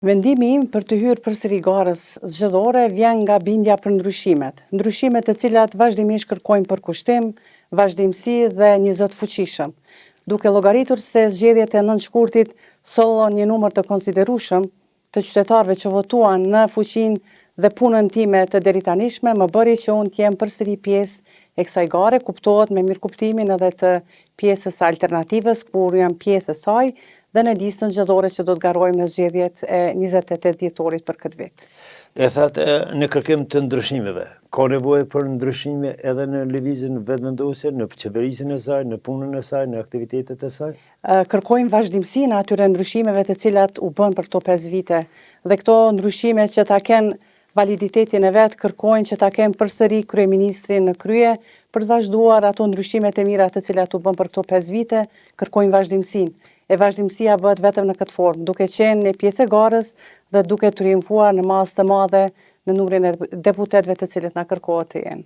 Vendimi im për të hyrë përsëri garës zgjedhore vjen nga bindja për ndryshimet. Ndryshimet të cilat vazhdimisht kërkojnë përkushtim, vazhdimsi dhe një zot fuqishëm. Duke llogaritur se zgjedhjet e 9 shkurtit sollën një numër të konsiderueshëm të qytetarëve që votuan në fuqinë dhe punën time të deritanishme, më bëri që unë të jem përsëri pjesë e kësaj gare, kuptohet me mirëkuptimin edhe të pjesës alternativës, kur jam pjesë e saj, dhe në listën zgjedhore që do të garojmë në zgjedhjet e 28 dhjetorit për këtë vit. E thatë në kërkim të ndryshimeve, ka nevojë për ndryshime edhe në lëvizjen vetëvendosje, në qeverisjen e saj, në punën e saj, në aktivitetet e saj? Kërkojmë vazhdimsi në atyre ndryshimeve të cilat u bën për këto 5 vite, dhe këto ndryshime që ta kenë validitetin e vetë, kërkojnë që ta kenë përsëri kryeministrin në krye për të vazhduar ato ndryshimet e mira të cilat u bën për këto 5 vite, kërkojnë vazhdimsinë. E vazhdimësia bëhet vetëm në këtë formë, duke qenë një pjesë e garës dhe duke triumfuar në masë të madhe në numrin e deputetëve të cilët na kërkohet të jenë.